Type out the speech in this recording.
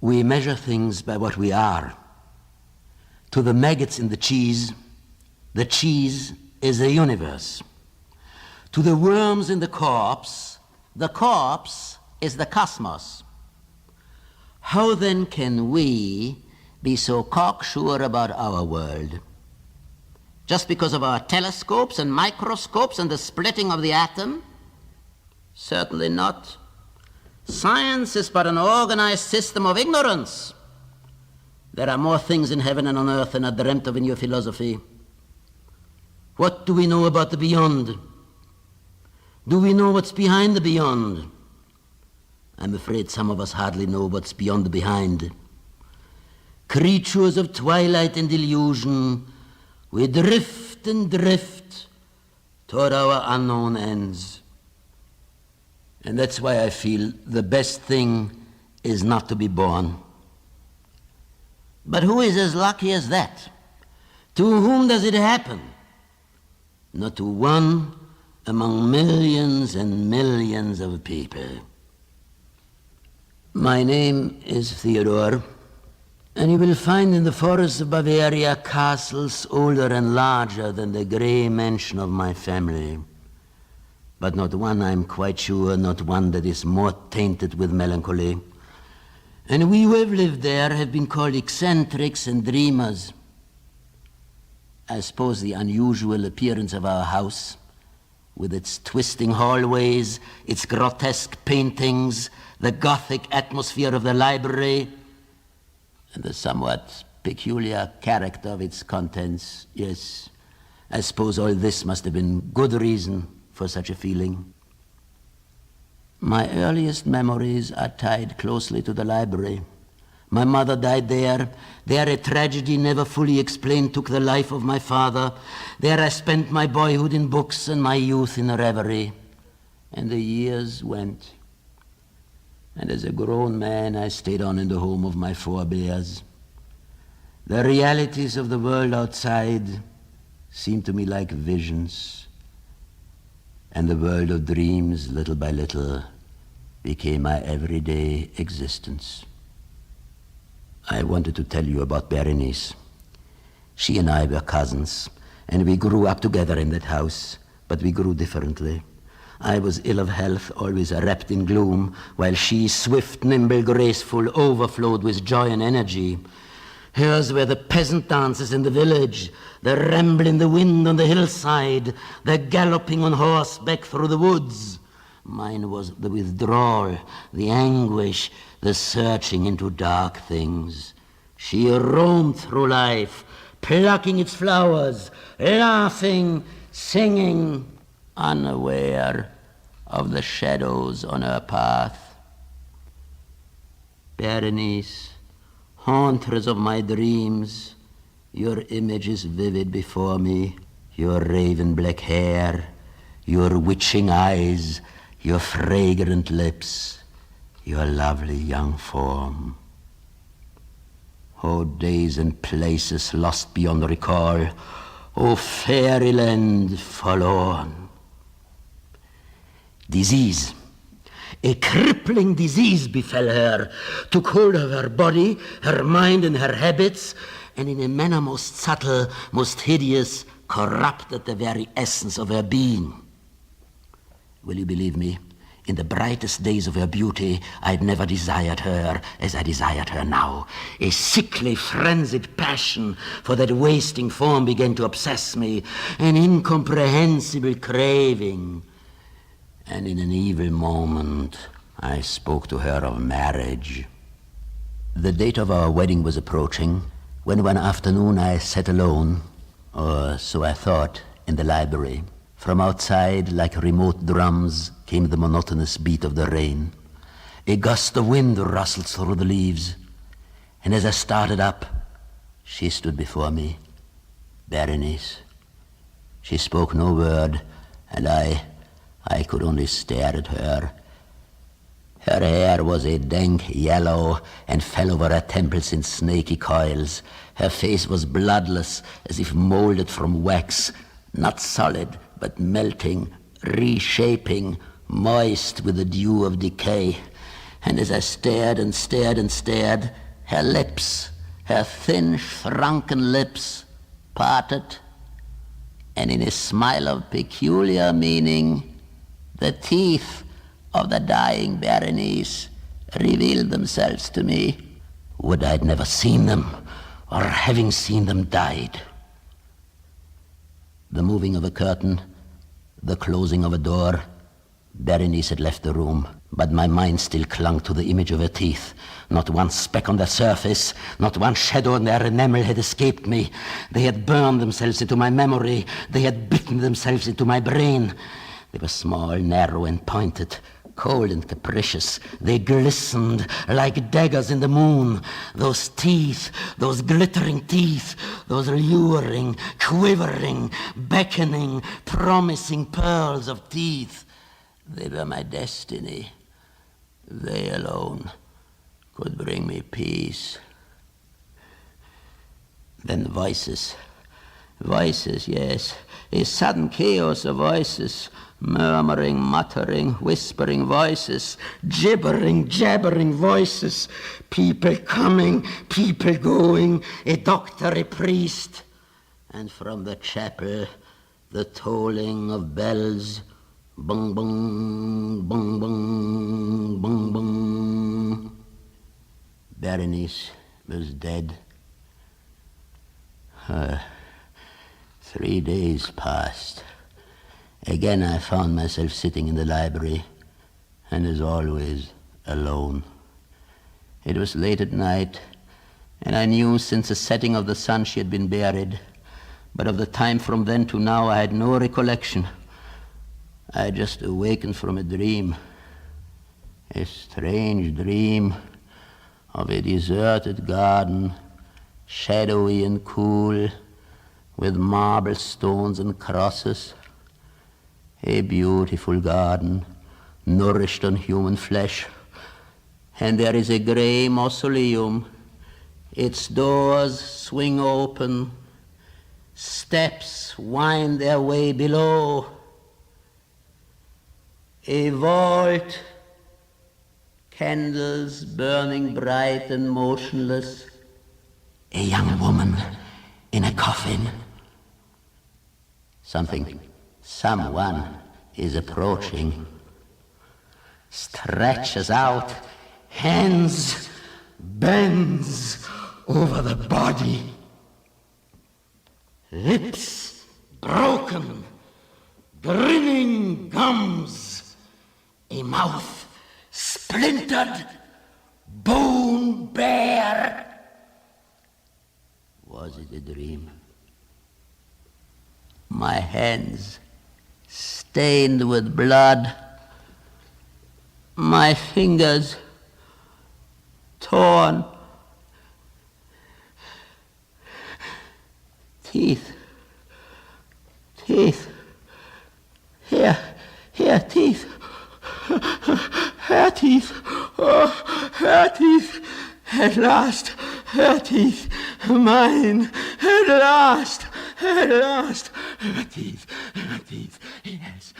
We measure things by what we are. To the maggots in the cheese is the universe. To the worms in the corpse is the cosmos. How then can we be so cocksure about our world? Just because of our telescopes and microscopes and the splitting of the atom? Certainly not. Science is but an organized system of ignorance. There are more things in heaven and on earth than are dreamt of in your philosophy. What do we know about the beyond? Do we know what's behind the beyond? I'm afraid some of us hardly know what's beyond the behind. Creatures of twilight and illusion, we drift and drift toward our unknown ends. And that's why I feel the best thing is not to be born. But who is as lucky as that? To whom does it happen? Not to one among millions and millions of people. My name is Theodore, and you will find in the forests of Bavaria castles older and larger than the grey mansion of my family. But not one, I'm quite sure, not one that is more tainted with melancholy. And we who have lived there have been called eccentrics and dreamers. I suppose the unusual appearance of our house, with its twisting hallways, its grotesque paintings, the Gothic atmosphere of the library, and the somewhat peculiar character of its contents, yes, I suppose all this must have been good reason for such a feeling. My earliest memories are tied closely to the library. My mother died there. There a tragedy never fully explained took the life of my father. There I spent my boyhood in books and my youth in reverie. And the years went. And as a grown man, I stayed on in the home of my forebears. The realities of the world outside seemed to me like visions. And the world of dreams, little by little, became my everyday existence. I wanted to tell you about Berenice. She and I were cousins, and we grew up together in that house, but we grew differently. I was ill of health, always wrapped in gloom, while she, swift, nimble, graceful, overflowed with joy and energy. Hers were the peasant dances in the village, the ramble in the wind on the hillside, the galloping on horseback through the woods. Mine was the withdrawal, the anguish, the searching into dark things. She roamed through life, plucking its flowers, laughing, singing, unaware of the shadows on her path. Berenice, hauntress of my dreams, your image is vivid before me, your raven black hair, your witching eyes, your fragrant lips, your lovely young form. Oh, days and places lost beyond recall, oh, fairyland forlorn. Disease, a crippling disease befell her, took hold of her body, her mind and her habits, and in a manner most subtle, most hideous, corrupted the very essence of her being. Will you believe me? In the brightest days of her beauty, I had never desired her as I desired her now. A sickly, frenzied passion for that wasting form began to obsess me, an incomprehensible craving. And in an evil moment, I spoke to her of marriage. The date of our wedding was approaching, when one afternoon I sat alone, or so I thought, in the library. From outside, like remote drums, came the monotonous beat of the rain. A gust of wind rustled through the leaves, and as I started up, she stood before me, Berenice. She spoke no word, and I could only stare at her. Her hair was a dank yellow and fell over her temples in snaky coils. Her face was bloodless, as if molded from wax, not solid, but melting, reshaping, moist with the dew of decay. And as I stared and stared and stared, her lips, her thin, shrunken lips, parted, and in a smile of peculiar meaning, the teeth of the dying Berenice revealed themselves to me. Would I'd never seen them, or having seen them died. The moving of a curtain, the closing of a door. Berenice had left the room, but my mind still clung to the image of her teeth. Not one speck on their surface, not one shadow on their enamel had escaped me. They had burned themselves into my memory. They had bitten themselves into my brain. They were small, narrow, and pointed, cold and capricious. They glistened like daggers in the moon. Those teeth, those glittering teeth, those luring, quivering, beckoning, promising pearls of teeth. They were my destiny. They alone could bring me peace. Then voices. Voices, yes. A sudden chaos of voices. Murmuring, muttering, whispering voices. Gibbering, jabbering voices. People coming, people going. A doctor, a priest. And from the chapel, the tolling of bells. Bung, bung, bung, bung, bung, bung. Berenice was dead. 3 days passed. Again I found myself sitting in the library, and as always, alone. It was late at night, and I knew since the setting of the sun she had been buried, but of the time from then to now I had no recollection. I had just awakened from a dream, a strange dream of a deserted garden, shadowy and cool, with marble stones and crosses. A beautiful garden, nourished on human flesh. And there is a grey mausoleum. Its doors swing open. Steps wind their way below. A vault, candles burning bright and motionless. A young woman in a coffin. Someone is approaching. Stretches out, hands, bends over the body. Lips broken, grinning gums, a mouth splintered, bone bare. Was it a dream? My hands stained with blood, my fingers torn, teeth, here, teeth, her teeth, oh, her teeth, at last, her teeth, mine, at last, her teeth, yes,